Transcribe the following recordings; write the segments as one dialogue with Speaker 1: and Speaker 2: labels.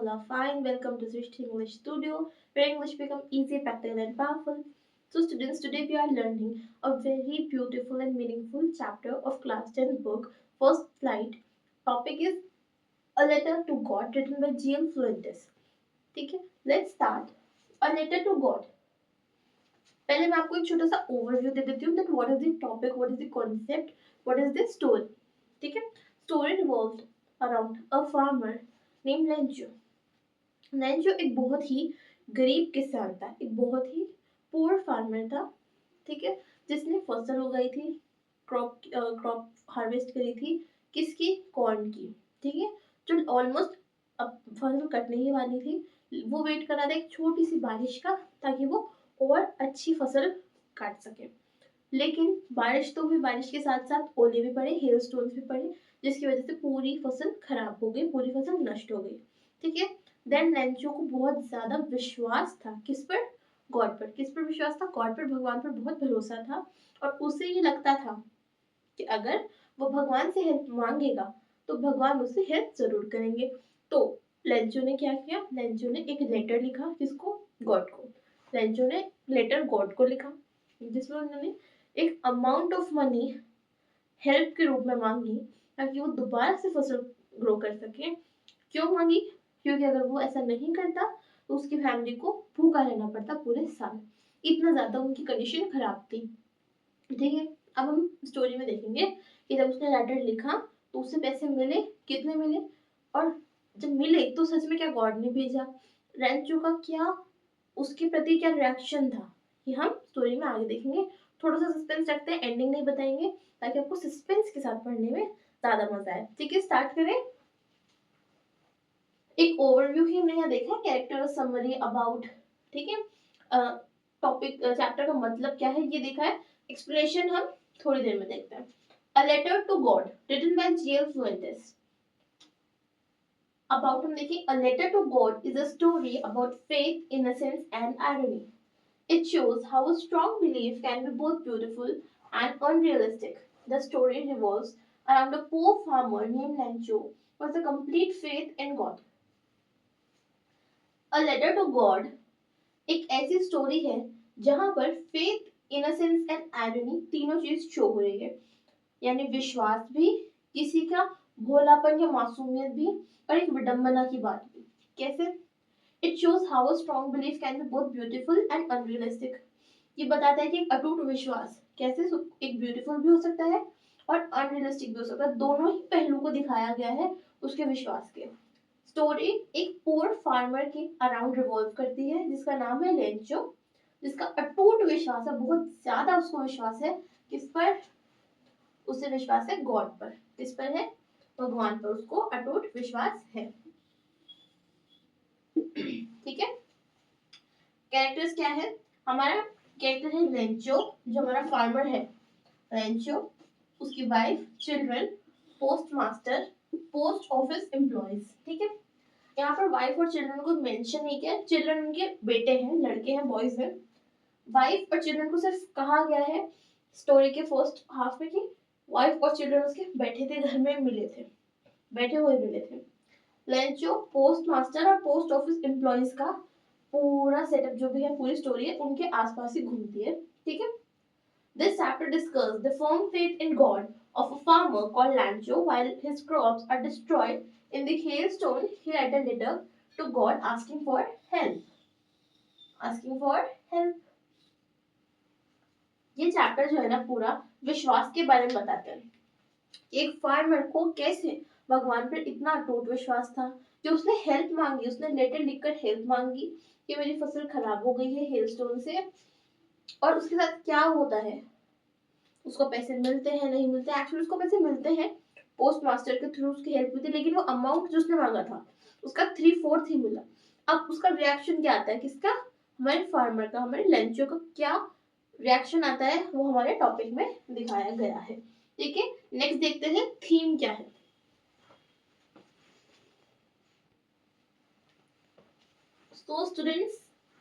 Speaker 1: all are fine. Welcome to Srishti English Studio, where English become easy, practical, and powerful. So, students, today we are learning a very beautiful and meaningful chapter of Class 10 book, First Flight. Topic is A Letter to God, written by G.L. Fuentes. ठीक है, let's start. A Letter to God. पहले मैं आपको एक छोटा सा overview दे देती हूँ that what is the topic, what is the concept, what is the story. ठीक है, story revolved around a farmer named Lencho. Lencho एक बहुत ही गरीब किसान था, एक बहुत ही पुअर फार्मर था, ठीक है, जिसने फसल उगाई थी, क्रॉप हार्वेस्ट करी थी, किसकी, कॉर्न की, ठीक है, जो ऑलमोस्ट अब फसल कटने ही वाली थी, वो वेट कर रहा था एक छोटी सी बारिश का ताकि वो और अच्छी फसल काट सके। लेकिन बारिश तो हुई, बारिश के साथ साथ ओले भी पड़े, हेल स्टोन्स भी पड़े, जिसकी वजह से पूरी फसल खराब हो गई, पूरी फसल नष्ट हो गई, ठीक है। देन लेंचो को बहुत ज्यादा विश्वास था, किस पर, गॉड पर। किस पर विश्वास था, गॉड पर, भगवान पर बहुत भरोसा था, और उसे ये लगता था कि अगर वो भगवान से हेल्प मांगेगा तो भगवान उसे हेल्प जरूर करेंगे। तो लेंचो ने क्या किया, लेंचो ने एक लेटर लिखा, किसको, गॉड को। लेंचो ने लेटर गॉड को लिखा, जिसमें उन्होंने एक अमाउंट ऑफ मनी हेल्प के रूप में मांगी ताकि वो दोबारा से फसल ग्रो कर सके। क्यों मांगी, क्योंकि अगर वो ऐसा नहीं करता तो उसकी फैमिली को भूखा रहना पड़ता पूरे साल, इतना ज्यादा उनकी कंडीशन खराब थी, ठीक है। अब हम स्टोरी में देखेंगे कि जब उसने लेटर लिखा तो उसे पैसे मिले, कितने मिले, और जब मिले तो सच में क्या गॉड ने भेजा, रेंचो का क्या उसके प्रति क्या रिएक्शन था, ये हम स्टोरी में आगे देखेंगे। थोड़ा सा सस्पेंस रखते हैं, एंडिंग नहीं बताएंगे ताकि आपको सस्पेंस के साथ पढ़ने में ज्यादा मजा आए, ठीक है। स्टार्ट करें। एक ओवरव्यू ही हमने यहाँ देखा, कैरेक्टर समरी अबाउट, ठीक है, टॉपिक चैप्टर का मतलब क्या है ये देखा है, एक्सप्लेनेशन हम थोड़ी देर में देखते हैं। A letter to God written by G.L. Fuentes. About हम देखिए, A Letter to God is a story about faith, innocence and irony. It shows how a strong belief can be both beautiful and unrealistic. The story revolves around a poor farmer named Lancho with a complete faith in God. A Letter to God एक ऐसी story है जहां पर faith, innocence and irony तीनों चीज show हो रही है, यानी विश्वास भी, किसी का भोलापन या मासूमियत भी, और एक विडंबना की बात भी। कैसे, it shows how a strong belief can be both beautiful and unrealistic. ये बताता है कि एक अटूट विश्वास कैसे एक ब्यूटीफुल भी हो सकता है और अनरियलिस्टिक भी हो सकता है, दोनों ही पहलू को दिखाया गया है उसके विश्वास के। स्टोरी एक पुअर फार्मर के अराउंड रिवॉल्व करती है जिसका नाम है लेंचो, जिसका अटूट विश्वास है, बहुत ज्यादा उसको विश्वास है, किस पर, उसे विश्वास है गॉड पर, किस पर है, भगवान पर, उसको अटूट विश्वास है, ठीक है। कैरेक्टर्स क्या है, हमारा कैरेक्टर है लेंचो, जो हमारा फार्मर है, लेंचो, उसकी wife, children, post master, post office employees, ठीक है। यहाँ पर वाइफ और चिल्ड्रन को मेंशन नहीं किया, चिल्ड्रन उनके बेटे हैं, लड़के हैं, बॉयज हैं। वाइफ और चिल्ड्रन को सिर्फ कहा गया है स्टोरी के फर्स्ट हाफ में कि वाइफ और चिल्ड्रन उसके बैठे थे, घर में मिले थे, बैठे हुए मिले थे। लेंचो पोस्ट मास्टर और पोस्ट ऑफिस एम्प्लॉइज का पूरा सेटअप जो भी है, पूरी स्टोरी है उनके आसपास ही घूमती है, ठीक है। This chapter discusses the firm faith in God of a farmer called Lancho. While his crops are destroyed in the hailstone, he writes a letter to God asking for help. Asking for help. ये chapter जो है ना पूरा विश्वास के बारे में बताते हैं, एक फार्मर को कैसे भगवान पर इतना अटूट विश्वास था कि उसने हेल्प मांगी, उसने लेटर लिखकर हेल्प मांगी कि मेरी फसल खराब हो गई है हेलस्टोन से, और उसके साथ क्या होता है, उसको पैसे मिलते हैं नहीं मिलते, एक्चुअली उसको पैसे मिलते हैं, पोस्ट मास्टर के थ्रू उसकी हेल्प हुई थी, लेकिन वो अमाउंट जो उसने मांगा था उसका 3/4 ही मिला। अब उसका रिएक्शन क्या आता है, किसका, हमारे फार्मर का, हमारे लेंचो का क्या रिएक्शन आता है, वो हमारे टॉपिक में दिखाया गया है, ठीक है। नेक्स्ट देखते हैं थीम क्या है। तो स्टूडेंट्स,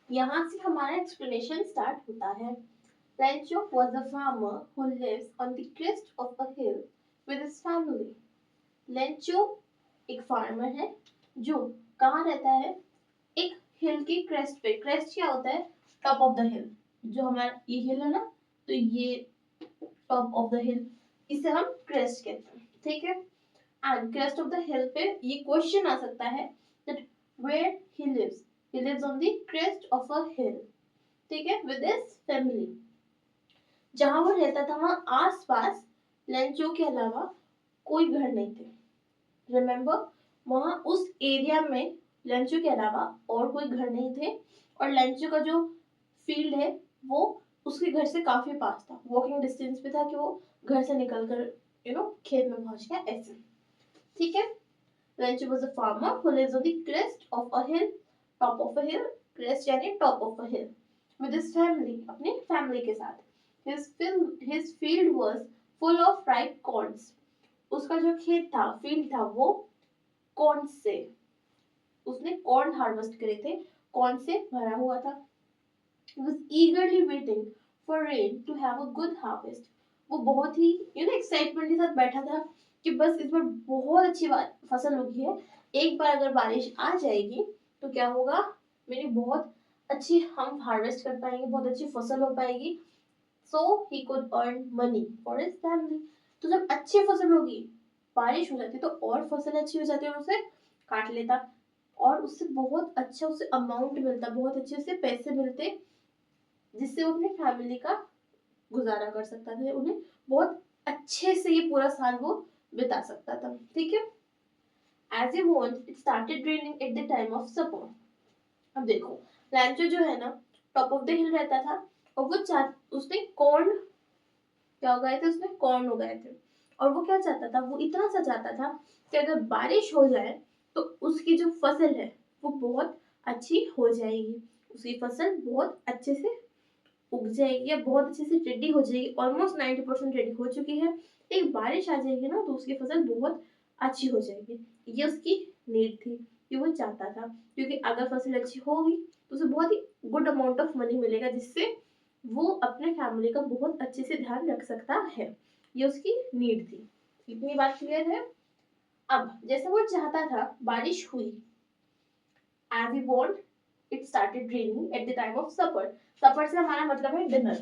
Speaker 1: यहाँ से हमारा एक्सप्लेनेशन स्टार्ट होता है। Rancho was a farmer who lives on the crest of a hill with his family. Lencho एक फार्मर है जो कहाँ रहता है? एक हिल की क्रेस्ट पे। क्रेस्ट क्या होता है? टॉप ऑफ द हिल। जो हमारा ये हिल है ना, तो ये टॉप ऑफ द हिल, इसे हम क्रेस्ट कहते हैं, ठीक है। एंड क्रेस्ट ऑफ द हिल पे ये क्वेश्चन आ सकता है that where he lives on the crest of a hill, ठीक है, with his family। जहां वो रहता था वहां आसपास लेंचो के अलावा कोई घर नहीं थे। रिमेम्बर, वहां उस एरिया में लेंचो के अलावा और कोई घर नहीं थे, और लेंचो का जो फील्ड है वो उसके घर से काफी पास था, वॉकिंग डिस्टेंस पे था कि वो घर से निकलकर खेत में पहुंच गया, ऐसे, ठीक है। Rancho was a farmer who lives on the crest of a hill, top of a hill, crest यानी top of a hill, with his family, अपने family के साथ। His field was full of ripe corns। उसका जो खेत था, field था, वो कॉर्न से, उसने कॉर्न हार्वेस्ट करे थे, कॉर्न से भरा हुआ था। He was eagerly waiting for rain to have a good harvest। वो बहुत ही एक्साइटमेंट के साथ बैठा था कि बस इस बार बहुत अच्छी फसल होगी है, एक बार अगर बारिश आ जाएगी तो क्या होगा, मेरी बहुत अच्छी हम हार्वेस्ट कर पाएंगे, बहुत अच्छी फसल हो पाएगी। So he could earn money for his family. तो जब अच्छी फसल होगी, बारिश हो जाती तो और फसल अच्छी हो जाती है, उसे काट लेता और उससे बहुत अच्छा उसे अमाउंट मिलता, बहुत अच्छे उसे पैसे मिलते, जिससे वो अपनी फैमिली का गुजारा कर सकता था, उन्हें बहुत अच्छे से ये पूरा साल वो बिता सकता था, ठीक है। As he warned, it started raining at the time of supper। अब देखो, लैंचो जो है ना, टॉप ऑफ द हिल रहता था, और वो उसने कॉर्न क्या उगाए थे, उसने कॉर्न उगाए थे, और वो क्या चाहता था, वो इतना सा चाहता था कि अगर बारिश हो जाए तो उसकी जो फसल है वो बहुत अच्छी हो जाएगी, उसकी फसल बहुत अच्छे से उग जाएगी या बहुत अच्छे से रेडी हो जाएगी, ऑलमोस्ट 90% रेडी हो चुकी है। एक बारिश आ जाएगी ना तो उसकी फसल बहुत अच्छी हो जाएगी। ये उसकी नीड थी, कि वो चाहता था, क्योंकि अगर फसल अच्छी होगी तो उसे बहुत ही गुड अमाउंट ऑफ मनी मिलेगा, जिससे वो अपने फैमिली का बहुत अच्छे से ध्यान रख सकता है। ये उसकी नीड थी। इतनी बात क्लियर है। अब जैसे वो चाहता था, बारिश हुई। As he warned, it started raining at the time of supper। सपर से हमारा मतलब है डिनर।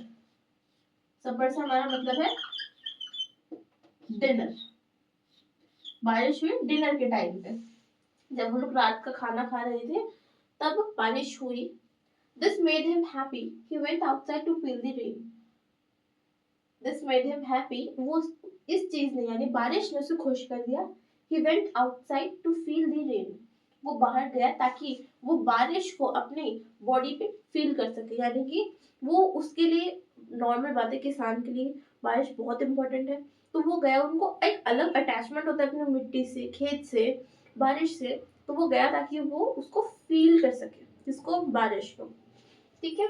Speaker 1: सपर से हमारा मतलब है डिनर। बारिश हुई डिनर के टाइम पे, जब वो लोग रात का खाना खा रहे थे तब बारिश हुई। This made him happy। He went outside to feel the rain। This made him happy। वो इस चीज ने यानी बारिश ने उसे खुश कर दिया। He went outside to feel the rain। वो बाहर गया ताकि वो बारिश को अपनी बॉडी पे फील कर सके, यानी कि वो उसके लिए नॉर्मल बात है, किसान के लिए बारिश बहुत इंपॉर्टेंट है। तो वो गया, उनको एक अलग अटैचमेंट होता है अपनी मिट्टी से, खेत से, बारिश से, तो वो गया ताकि वो उसको फील कर सके, जिसको बारिश को, ठीक है,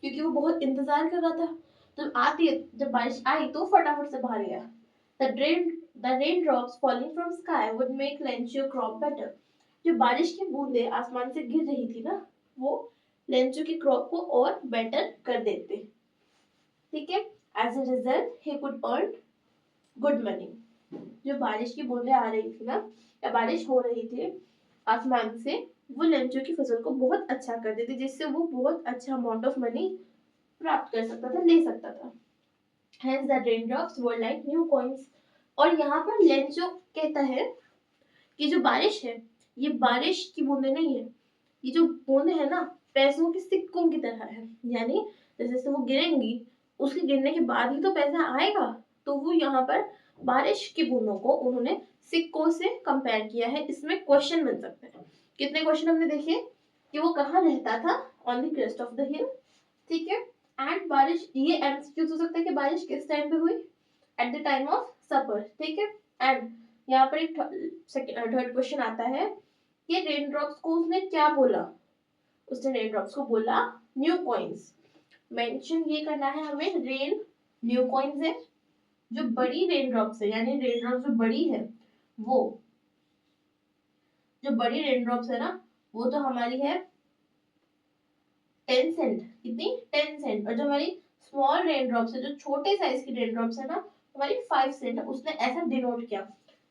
Speaker 1: क्योंकि वो बहुत इंतजार कर रहा था। जब बारिश आई तो फटाफट से बाहर गया। The raindrops falling from sky would make Lenchio crop better। जो बारिश की बूंदें आसमान से गिर रही थी ना, वो लेंचो की क्रॉप को और बेटर कर देते, ठीक है। As a result he could earn good money. जो बारिश की बूंदें आ रही थी ना, या बारिश हो रही थी आसमान से, वो लेंचो की फसल को बहुत अच्छा कर देती, जिससे वो बहुत अच्छा अमाउंट ऑफ मनी प्राप्त कर सकता था, ले सकता था। Hence the raindrops were like new coins। और यहाँ पर लेंचो कहता है कि जो बारिश है, ये बारिश की बूंदे नहीं है, ये जो बूंदे है ना, पैसों के सिक्कों की तरह है। यानी जैसे जैसे वो गिरेंगी, उसके गिरने के बाद ही तो पैसा आएगा। तो वो यहाँ पर बारिश की बूंदों को उन्होंने सिक्कों से कंपेयर किया है। इसमें क्वेश्चन बन सकते हैं। कितने क्वेश्चन हमने देखे कि वो कहाँ रहता था, on the crest of the हिल, ठीक है। एंड बारिश, ये एमसीक्यूज हो सकता है कि बारिश किस टाइम पे हुई, एट द टाइम ऑफ सपर, ठीक है। एंड यहाँ पर एक थर्ड क्वेश्चन आता है कि रेन ड्रॉप्स को उसने क्या बोला, उसने रेन ड्रॉप्स को बोला न्यू कॉइन्स। मेंशन ये करना है हमें, रेन न्यू कॉइन्स है, जो बड़ी रेन ड्रॉप्स है, यानी रेन ड्रॉप्स जो बड़ी है, वो जो बड़ी रेन ड्रॉप्स है ना, वो तो हमारी है 10 सेंट, कितनी 10 सेंट, और जो हमारी स्मॉल रेन ड्रॉप्स है, जो छोटे साइज की रेन ड्रॉप्स है ना, हमारी 5 सेंट है। उसने ऐसा डिनोट किया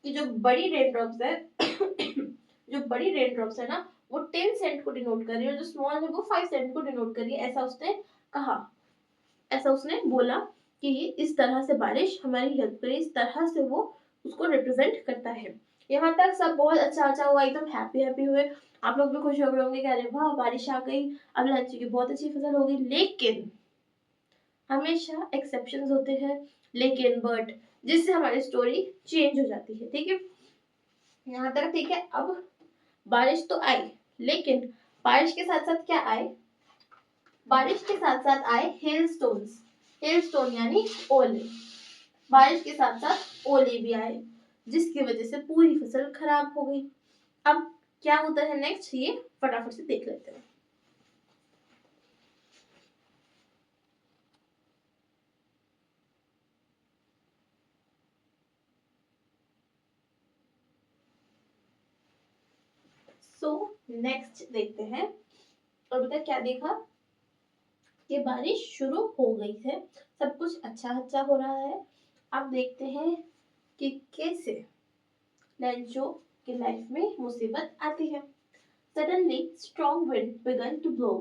Speaker 1: कि जो बड़ी रेन ड्रॉप्स है जो बड़ी रेन ड्रॉप्स है ना, वो 10 सेंट को डिनोट कर रही है और जो स्मॉल है वो 5 सेंट को डिनोट कर रही है, ऐसा उसने कहा, ऐसा उसने बोला कि इस तरह से बारिश हमारी हेल्प करे, इस तरह से वो उसको रिप्रेजेंट करता है। यहाँ तक सब बहुत अच्छा हुआ, एकदम हैप्पी हैप्पी हुए। आप लोग भी खुश हो गए होंगे कि अरे वाह बारिश आ गई, अब लंच की बहुत अच्छी फसल हो गई। लेकिन हमेशा एक्सेप्शंस होते हैं, लेकिन बट, जिससे हमारी स्टोरी चेंज हो जाती है। ठीक है, यहाँ तक ठीक है। अब बारिश तो आई, लेकिन बारिश के साथ साथ क्या आए, बारिश के साथ साथ आए हेल स्टोन्स। हेल स्टोन यानी ओले। बारिश के साथ साथ ओले भी आए, जिसकी वजह से पूरी फसल खराब हो गई। अब क्या होता है नेक्स्ट, ये फटाफट से देख लेते हैं। सो नेक्स्ट देखते हैं। अभी तक क्या देखा कि बारिश शुरू हो गई है, सब कुछ अच्छा अच्छा हो रहा है। अब देखते हैं कि कैसे लेंचो की लाइफ में मुसीबत आती है। Suddenly, strong wind began to blow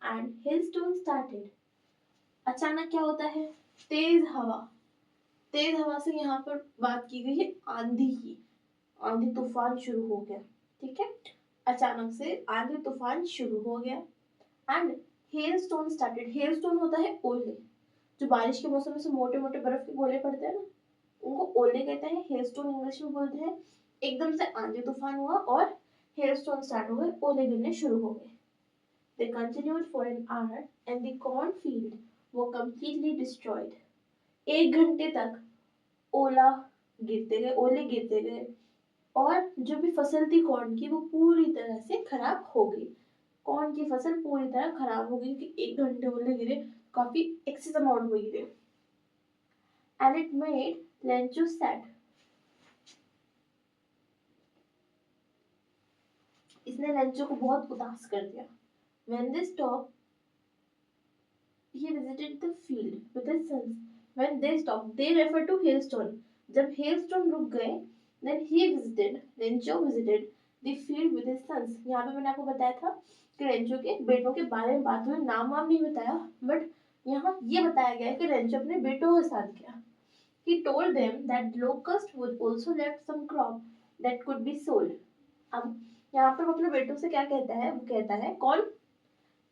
Speaker 1: and hailstones started. अचानक क्या होता है, तेज हवा। तेज हवा से यहाँ पर बात की गई है आंधी की, आंधी तूफान शुरू हो गया। ठीक है, अचानक से आंधी तूफान शुरू हो गया एंड हेलस्टोन स्टार्टेड। हेलस्टोन होता है ओले, जो बारिश के मौसम में से मोटे मोटे बर्फ के गोले पड़ते हैं ना, उनको ओले कहते हैं, हेलस्टोन इंग्लिश में बोलते हैं। एकदम से आंधी तूफान हुआ और हेलस्टोन स्टार्ट हो गए, ओले गिरने शुरू हो गए। They continued for an hour and the cornfield were completely destroyed. 1 घंटे तक ओला गिरते गए, ओले गिरते गए और जो भी फसल थी कॉर्न की वो पूरी तरह से खराब हो गई। कॉर्न की फसल पूरी तरह खराब हो गई क्योंकि 1 घंटे ओले गिरे, काफी एक्सेस अमाउंट में गिरे। And it made Lencho sad. इसने लेंचो को बहुत उदास कर दिया। When they stopped, he visited the field with his sons. When they stopped, they refer to hailstone. जब hailstone रुक गए, then he visited, Lencho visited the field with his sons. यहाँ पे मैंने आपको बताया था कि रेंचो के बेटों के बारे में बात हुई, नाम वाम नहीं बताया, बट यहाँ ये बताया गया है कि रेंचो अपने बेटों के साथ गया। He told them that locust would also left some crop that could be sold. अब यहाँ पर वो अपने बेटों से क्या कहता है, वो कहता है कौन,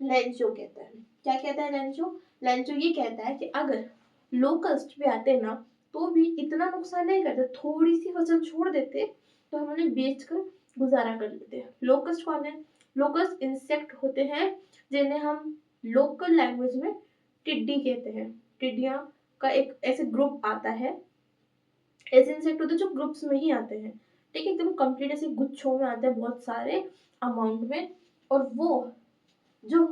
Speaker 1: लेंचो कहता है। क्या कहता है लेंचो, लेंचो ये कहता है कि अगर लोकस्ट भी आते ना तो भी इतना नुकसान नहीं करते, थोड़ी सी फसल छोड़ देते तो हम उन्हें बेचकर गुजारा कर लेते। लोकस्ट कौन है, लोकस्ट इंसेक्ट होते हैं जिन्हें हम लोकल लैंग्वेज में टिड्डी कहते हैं। टिड्डियां का एक ऐसे ग्रुप आता है, ऐसे इंसेक्ट होते हैं जो ग्रुप्स में ही आते हैं। ठीक है, एकदम कंप्लीट ऐसे गुच्छों में आते हैं बहुत सारे अमाउंट में, और वो जो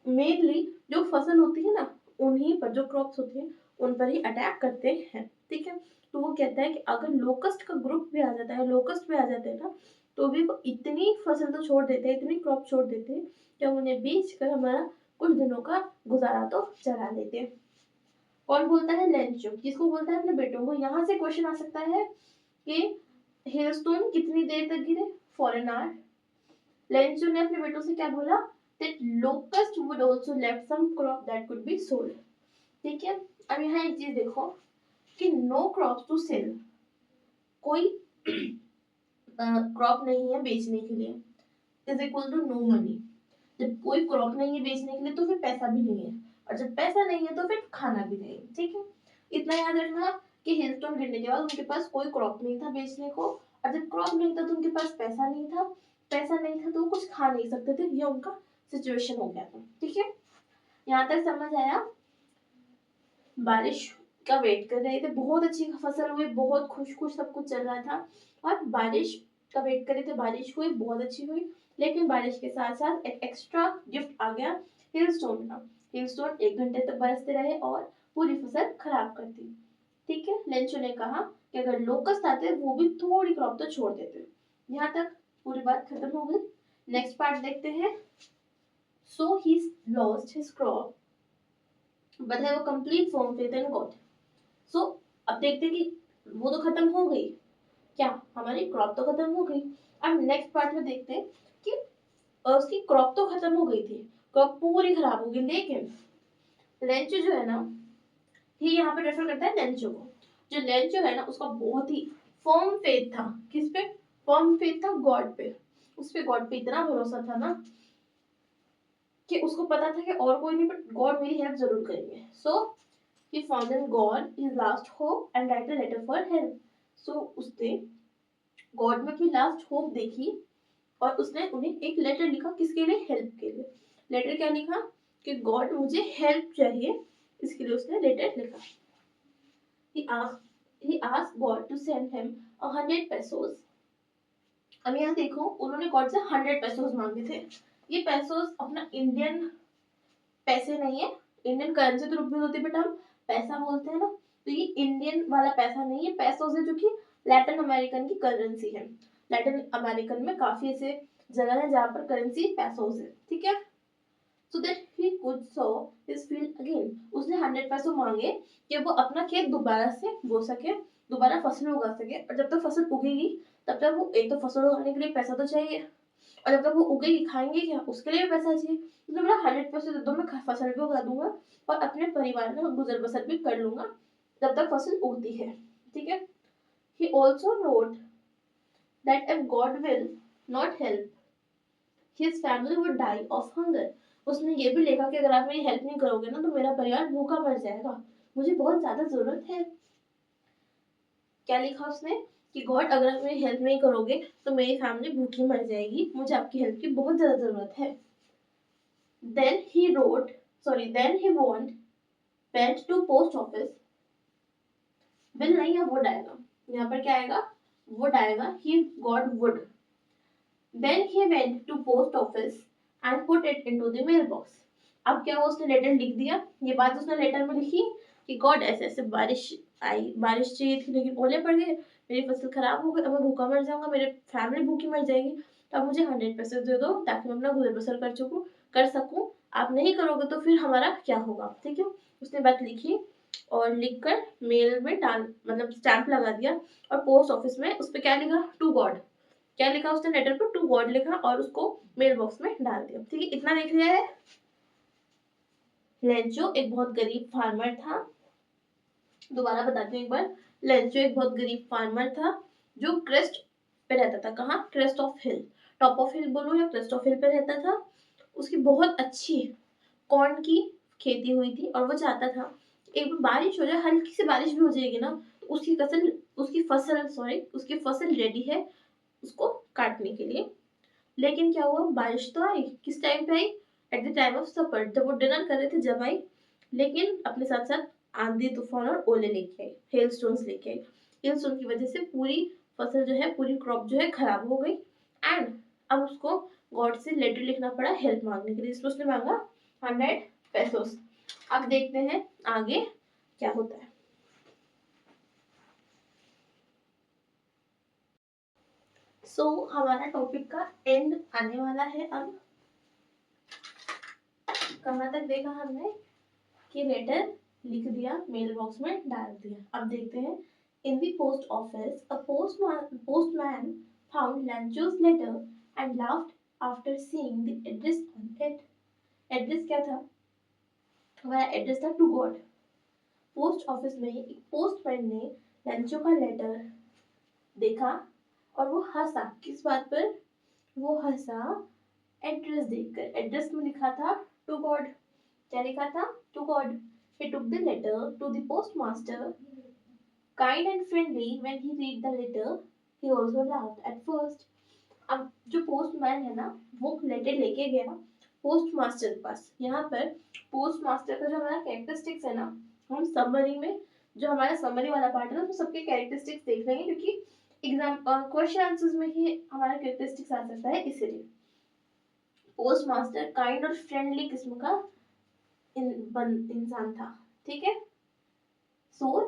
Speaker 1: मेनली जो फसल होती है ना उन्हीं पर, जो क्रॉप्स होती हैं उन पर ही अटैक करते हैं। ठीक है, तो वो कहता है कि अगर लोकस्ट का ग्रुप भी आ जाता है, लोकस्ट भी आ जाते हैं ना, तो भी वो इतनी फसल तो छोड़ देते हैं, इतनी क्रॉप छोड़ देते हैं कि हम उन्हें बेच कर हमारा कुछ दिनों का गुजारा तो चला लेते हैं। कौन बोलता है, लेंचो। किसको बोलता है, अपने बेटों को। यहाँ से क्वेश्चन आ सकता है कि हेलस्टोन कितनी देर तक गिरे, फॉर एन आवर। लेंचो ने अपने बेटों से क्या बोला, that locust would also left some crop that could be sold. ठीक है, अब यहाँ एक चीज देखो कि no crops to sell, कोई क्रॉप नहीं है बेचने के लिए, is equal to no money. जब कोई क्रॉप नहीं है बेचने के लिए तो फिर पैसा भी नहीं है, और जब पैसा नहीं है तो फिर खाना भी नहीं। ठीक है, इतना याद रखना कि हेलस्टोन गिरने के बाद उनके पास कोई क्रॉप नहीं था बेचने को, और जब क्रॉप नहीं था तो उनके पास पैसा नहीं था, पैसा नहीं था तो वो कुछ खा नहीं सकते थे, ये उनका सिचुएशन हो गया था। ठीक है, यहाँ तक समझ आया। बारिश का वेट कर रहे थे, बहुत अच्छी फसल हुई, बहुत खुश खुश सब कुछ चल रहा था, और बारिश का वेट कर रहे थे, बारिश हुई, बहुत अच्छी हुई। लेकिन बारिश के साथ साथ एक एक्स्ट्रा गिफ्ट आ गया, हिलस्टोन का। हिलस्टोन 1 घंटे तक बरसते रहे और पूरी फसल खराब कर दी। ठीक है, लेंचो ने कहा कि अगर लोकस्ट आते वो भी थोड़ी क्रॉप तो छोड़ देते। यहाँ तक पूरी बात खत्म हो गई। नेक्स्ट पार्ट देखते हैं। So he lost his crop but have a complete firm faith in God. So अब देखते हैं कि वो तो खत्म हो गई, क्या हमारी क्रॉप तो खत्म हो गई। अब नेक्स्ट पार्ट में देखते हैं कि और उसकी क्रॉप तो खत्म हो गई थी, क्रॉप पूरी खराब हो गई, लेकिन लेंचो जो है ना, ये यहाँ पे रेफर करता है लेंचो को। जो लेंचो है ना, उसका बहुत ही फर्म फेथ था। किस पे? फर्म फेथ था गॉड पे। उस पे गॉड पे इतना भरोसा था ना कि उसको पता था कि और कोई नहीं बट गॉड मेरी हेल्प जरूर करेंगे। So he found in God his last hope and write a letter for help. So उसने गॉड में अपनी लास्ट होप देखी और उसने उन्हें एक लेटर लिखा। किसके लिए? हेल्प के लिए। लेटर क्या लिखा? कि गॉड मुझे हेल्प चाहिए, इसके लिए उसने लेटर लिखा। he asked God to send him 100 pesos। अब यहाँ देखो, उन्होंने गॉड से 100 pesos मांगे थे। ये pesos अपना इंडियन पैसे नहीं है, इंडियन करेंसी तो रुपीज होती है बट हम पैसा बोलते हैं ना, तो ये इंडियन वाला पैसा नहीं है, पैसों है जो कि लैटिन अमेरिकन की करेंसी है। लैटिन अमेरिकन में काफी ऐसे जगह है जहाँ पर करेंसी पैसों है, ठीक है। so that he could sow his field again। उसने 100 पैसे मांगे कि वो अपना खेत दोबारा से बो सके, दोबारा फसल उगा सके। और जब तक फसल उगेगी तब तक वो, एक तो फसल उगाने के लिए पैसा तो चाहिए, और जब तक वो उगेगी खाएंगे क्या, उसके लिए भी पैसा चाहिए। तो मेरा 100 पैसे दे दो, मैं फसल भी उगा दूंगा और अपने परिवार का गुजर बसर भी कर लूंगा जब तक फसल उगती है, ठीक है। He also wrote that if God will not help, his family would die of hunger। उसने ये भी लिखा कि अगर आप मेरी हेल्प नहीं करोगे ना तो मेरा परिवार भूखा मर जाएगा, मुझे बहुत ज्यादा जरूरत है। क्या लिखा उसने? कि गॉड अगर आप मेरी हेल्प नहीं करोगे तो मेरी फैमिली भूखी मर जाएगी, मुझे आपकी हेल्प की बहुत ज्यादा जरूरत है। then he went to post office। Bill नहीं है, वुड आएगा यहाँ पर। क्या आएगा? वुड आएगा। he got wood। then he went to post office and put it into the mailbox। अब क्या हुआ? उसने लेटर लिख दिया। ये बात उसने लेटर में लिखी कि गॉड ऐसे ऐसे बारिश आई, बारिश चाहिए थी लेकिन ओले पड़ गए, मेरी फसल खराब हो गई, अब मैं भूखा मर जाऊंगा, मेरे फैमिली भूखी मर जाएगी, तो आप मुझे 100 पैसे दे दो ताकि मैं अपना गुजर बसर कर सकूं। आप नहीं करोगे तो फिर हमारा क्या होगा, ठीक है। उसने बात लिखी और लिखकर मेल में डाल, मतलब स्टैंप लगा दिया। और पोस्ट ऑफिस में उस पर क्या लिखा? To God. क्या लिखा उसने लेटर पर? टू गॉड लिखा और उसको मेल बॉक्स में डाल दिया, ठीक है। इतना देख लिया है। लेंचो एक बहुत गरीब फार्मर था। दोबारा बताती हूँ एक बार। लेंचो एक बहुत गरीब फार्मर था जो क्रेस्ट पे रहता था। कहाँ? Crest of hill, top of hill बोलो या क्रेस्ट ऑफ हिल पे रहता था। उसकी बहुत अच्छी कॉर्न की खेती हुई थी और वो चाहता था एक बार बारिश हो जाए, हल्की सी बारिश भी हो जाएगी ना तो उसकी फसल रेडी है उसको काटने के लिए। लेकिन क्या हुआ? बारिश तो आई। किस टाइम पे आई? एट द टाइम ऑफ सपर, जब वो डिनर कर रहे थे जब आई। लेकिन अपने साथ साथ आंधी तूफान और ओले लेके आई, हेल स्टोन्स लेके आई। हेल स्टोन की वजह से पूरी फसल जो है, पूरी क्रॉप जो है खराब हो गई। एंड अब उसको गॉड से लेटर लिखना पड़ा हेल्प मांगने के लिए, इसमें उसने मांगा 100 पेसोस। अब देखते हैं आगे क्या होता है। हमारा टॉपिक का एंड आने वाला है। अब कहाँ तक देखा हमने? कि लेटर लिख दिया, मेल बॉक्स में डाल दिया। अब देखते हैं। In the post office a postman found Lancho's letter and laughed after seeing the address on it। Address क्या था? हमारा एड्रेस था टू गॉड। पोस्ट ऑफिस में एक पोस्टमैन ने लंचो का लेटर देखा और वो हंसा। किस बात पर? वो हंसा एड्रेस देखकर। एड्रेस में लिखा था टू गॉड। क्या लिखा था? To God. He took the letter to the postmaster, kind and friendly। When he read the letter, he also laughed at first। अब जो पोस्टमैन है ना, वो लेटर लेके गया पोस्ट मास्टर के पास। यहाँ पर पोस्ट मास्टर का जो हमारा कैरेक्टरिस्टिक्स है ना, हम समरी में, जो हमारा समरी वाला पार्ट है ना, तो सबके कैरेक्टरिस्टिक्स देख लेंगे क्योंकि एग्जाम क्वेश्चन आंसर्स में ही हमारा कैरेक्टरिस्टिक्स आ सकता है, इसीलिए। पोस्ट मास्टर काइंड और फ्रेंडली किस्म का इंसान था, ठीक है।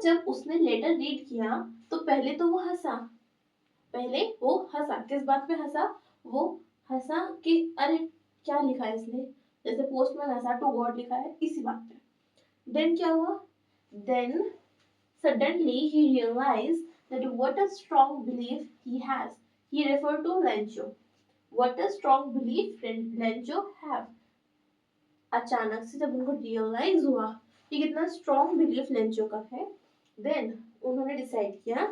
Speaker 1: जब उसने लेटर रीड किया तो पहले तो वो हंसा। पहले वो हंसा। किस बात पे हंसा? वो हंसा कि अरे क्या लिखा है इसने, जैसे पोस्टमैन हंसा टू गॉड लिखा है, इसी बात पे। देन क्या हुआ? Then suddenly he realized that what a strong belief he has। He referred to Lancho। What a strong belief Lencho have. अचानक से जब उनको रियलाइज हुआ कि कितना स्ट्रॉन्ग बिलीफ लेंचो का है, देन उन्होंने डिसाइड किया,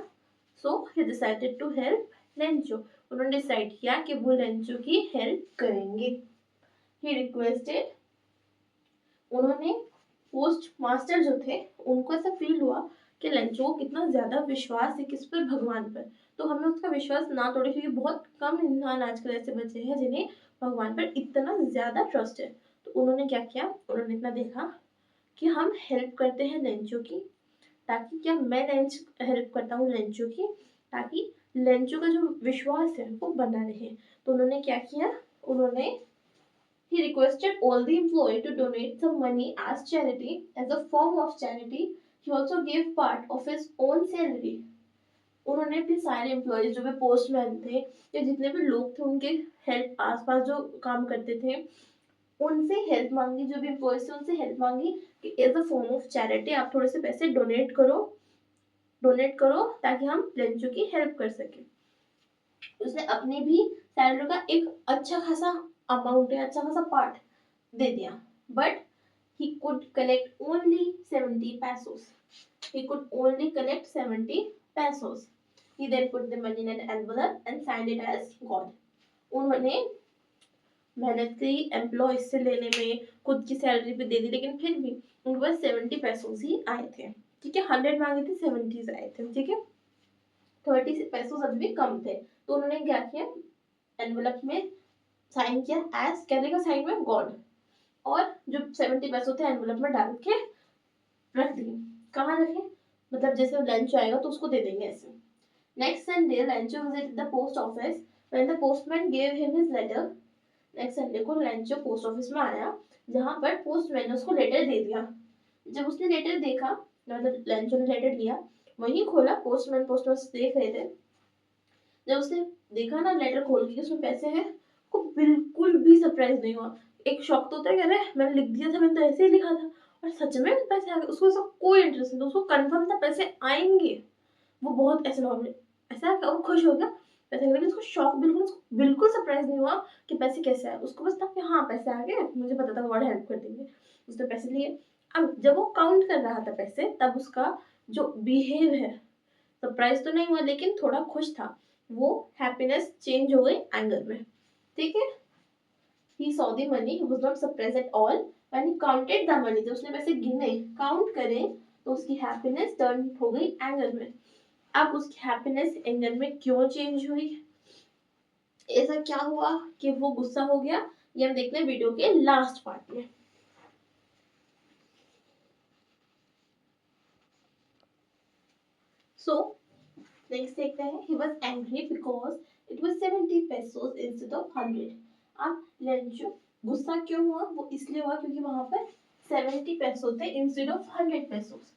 Speaker 1: so he decided to help Lencho. उन्होंने डिसाइड किया कि वो लेंचो की हेल्प करेंगे। ही रिक्वेस्टेड, उन्होंने पोस्ट मास्टर जो थे उनको ऐसा फील हुआ कि लेंचो को कितना ज्यादा विश्वास है किस पर, भगवान पर, तो हमें उसका विश्वास ना तोड़े, क्योंकि बहुत कम इंसान आजकल ऐसे बचे हैं जिन्हें भगवान पर इतना ज्यादा ट्रस्ट है। तो उन्होंने क्या किया, उन्होंने इतना देखा कि हम हेल्प करते हैं लेंचो की, ताकि क्या मैं लेंच हेल्प करता हूँ लेंचो की, ताकि लेंचो का जो विश्वास है वो बना रहे। तो उन्होंने क्या किया, उन्होंने he requested all the employee to donate some money as charity. As a form of charity, he also gave part of his own salary. उन्होंने अपने सारे एम्प्लॉयज जो भी पोस्टमैन थे या जितने भी लोग थे उनके हेल्प आसपास जो काम करते थे उनसे हेल्प मांगी, जो भी एम्प्लॉयज थे उनसे हेल्प मांगी कि as a form of charity आप थोड़े से पैसे डोनेट करो ताकि हम लेंचो की हेल्प कर सके। उसने अपनी भी सैलरी का एक अच्छा खासा अमाउंट है, अच्छा खासा पार्ट दे दिया, but he could collect only 70 pesos. He could only collect 70 pesos. He then put the money in an envelope and signed it as God. उन्होंने मेहनत की एम्प्लॉय से लेने में खुद की सैलरी पे दे दी, लेकिन फिर भी उनके पास 70 पेसोस ही आए थे। ठीक है, 100 मांगे थे, 70 आए थे। ठीक है, 30 पेसोस अभी भी कम थे, तो उन्होंने क्या किया, एनवलप में साइन किया एज, क्या देगा साइन में, गॉड, और जो 70 पैसों थे एनवलप में डाल के रख दिए। कहाँ रखे, मतलब जैसे लंच आएगा तो उसको दे देंगे ऐसे। Next Sunday Lencho visited the post office when the postman gave him his letter. Next Sunday को लंचो पोस्ट ऑफिस में आया जहाँ पर पोस्टमैन ने उसको लेटर दे दिया। जब उसने लेटर देखा, मतलब लंचो ने लेटर लिया, वहीं खोला, पोस्टमैन देख रहे थे। जब उसने देखा ना लेटर खोल के उसमें पैसे हैं, को बिल्कुल भी सरप्राइज नहीं हुआ। एक शॉक तो होता है कि अरे मैंने लिख दिया था, मैंने तो ऐसे ही लिखा था और सच में पैसे आ गए। उसको ऐसा कोई इंटरेस्ट नहीं था, उसको कंफर्म था पैसे आएंगे। वो बहुत ऐसे नॉर्मल ऐसा वो खुश हो गया पैसे आने, उसको शॉक, उसको बिल्कुल सरप्राइज नहीं हुआ कि पैसे कैसे आए। उसको बस था कि हाँ पैसे आ गए, मुझे पता था गॉड हेल्प कर देंगे। उसने पैसे लिए। अब जब वो काउंट कर रहा था पैसे, तब उसका जो बिहेव है, सरप्राइज तो नहीं हुआ लेकिन थोड़ा खुश था, वो हैप्पीनेस चेंज हो गई एंगर में। ठीक है, he saw the money, he was not surprised at all when he counted the money। जब उसने पैसे गिने, काउंट करे, तो उसकी हैप्पीनेस टर्न हो गई एंगर में। अब उसकी हैप्पीनेस एंगर में क्यों चेंज हुई, ऐसा क्या हुआ कि वो गुस्सा हो गया, ये हम देखते हैं वीडियो के लास्ट पार्ट में। सो नेक्स्ट देखते हैं, he was angry because it was 70 pesos instead of 100। अब लेंचो गुस्सा क्यों हुआ, वो इसलिए हुआ क्योंकि वहां पर 70 पैसों थे इंस्टेड ऑफ 100 पेसोस।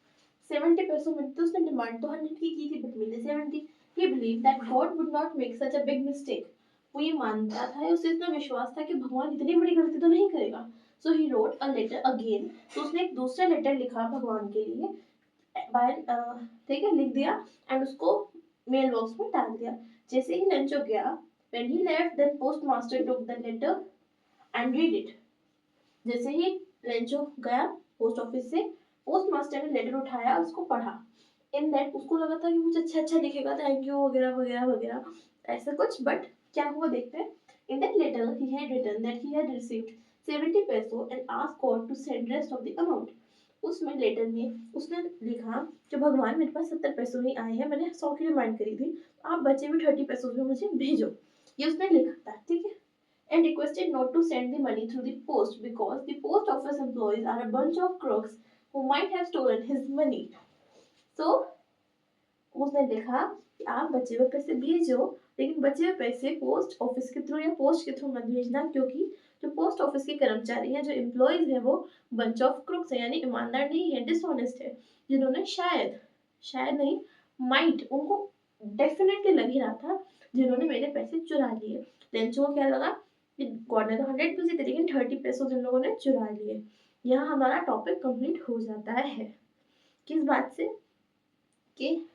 Speaker 1: 70 पैसों में तो उसने डिमांड तो 100 की थी बट मिले 70। ही believe that God would not make such a big mistake. वो ये मानता था, उसे इतना विश्वास था कि भगवान इतनी बड़ी गलती तो नहीं करेगा। So he wrote a letter again. तो उसने एक दूसरा लेटर लिखा भगवान के लिए, बाय ठीक है, लिख दिया एंड उसको मेल बॉक्स में डाल दिया। जैसे ही लंचो गया, when he left the postmaster took the letter and read it। जैसे ही लेंचो गया पोस्ट ऑफिस से, पोस्ट मास्टर ने लेटर उठाया और उसको पढ़ा। इन दैट उसको लगा था कि कुछ अच्छा अच्छा लिखेगा, थैंक यू वगैरह वगैरह वगैरह ऐसा कुछ, बट क्या हुआ देखते हैं। In that letter he had written that he had received 70 peso and asked God to send rest of the amount। उसमें लेटर में उसने लिखा कि भगवान मेरे पास 70 पैसों ही आए हैं, मैंने 100 की डिमांड करी थी, आप बचे हुए 30 पैसों में मुझे भेजो। ये उसने लिखा था, ठीक है, and requested not to send the money through the post because the post office employees are a bunch of crooks who might have stolen his money। So उसने लिखा कि आप बचे हुए पैसे भेजो, लेकिन बचे हुए पैसे पोस्ट ऑफिस के थ्रू या पोस्ट के थ्रू मत भेजना, क्योंकि जो पोस्ट ऑफिस के कर्मचारी हैं, जो एम्प्लॉयज हैं, वो बंच ऑफ क्रुक्स है, यानी ईमानदार नहीं है, डिसऑनेस्ट है, जिन्होंने शायद शायद नहीं माइट, उनको डेफिनेटली लग ही रहा था, जिन्होंने मेरे पैसे चुरा लिए। लेंचो को क्या लगा कि गॉड ने तो 100 पैसे थे लेकिन 30 पैसों जिन लोगों ने चुरा लिए। यहाँ हमारा टॉपिक कंप्लीट हो जाता है किस बात से, कि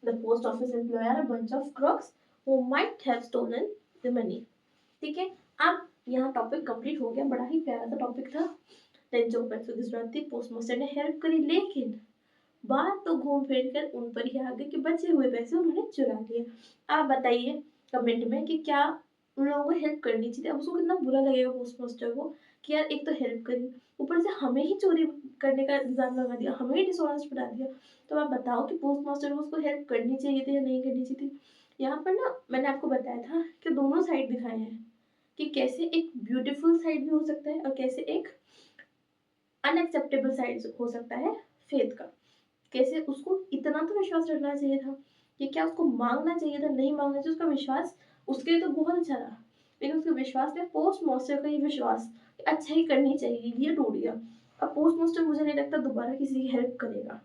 Speaker 1: the post office employee are a bunch of crooks who might have stolen the money। ठीक है। अब यहाँ टॉपिक कंप्लीट हो गया, बड़ा ही प्यारा सा टॉपिक था। टेंथ जो पैसों की जरूरत थी, पोस्ट मास्टर ने हेल्प करी, लेकिन बात तो घूम फिर कर उन पर ही आ गई कि बचे हुए पैसे उन्होंने चुरा लिए। आप बताइए कमेंट में कि क्या उन लोगों को हेल्प करनी चाहिए। अब उसको कितना बुरा लगेगा पोस्ट मास्टर को कि यार एक तो हेल्प करी, ऊपर से हमें ही चोरी करने का इल्जाम लगा दिया, हमें ही डिसऑनेस्ट बना दिया। तो आप बताओ कि पोस्ट मास्टर को उसको हेल्प करनी चाहिए थी या नहीं करनी चाहिए थी। यहाँ पर ना मैंने आपको बताया था कि दोनों साइड दिखाए हैं कि कैसे एक ब्यूटीफुल साइड भी हो सकता है और कैसे एक अनएक्सेप्टेबल साइड हो सकता है फेथ का। कैसे उसको इतना तो विश्वास रखना चाहिए था कि क्या उसको मांगना चाहिए था, नहीं मांगना चाहिए। उसका विश्वास उसके लिए तो बहुत अच्छा रहा, लेकिन उसके विश्वास ने पोस्ट मास्टर का ही विश्वास अच्छा ही करनी चाहिए ये टूट गया। अब पोस्ट मास्टर मुझे नहीं लगता दोबारा किसी की हेल्प करेगा।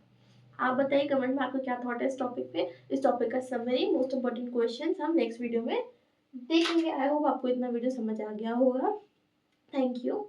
Speaker 1: आप बताइए कमेंट में आपका क्या थॉट है इस टॉपिक पे। इस टॉपिक का समरी मोस्ट इंपॉर्टेंट क्वेश्चन हम नेक्स्ट वीडियो में देखेंगे। आई होप आपको इतना वीडियो समझ आ गया होगा। Thank you.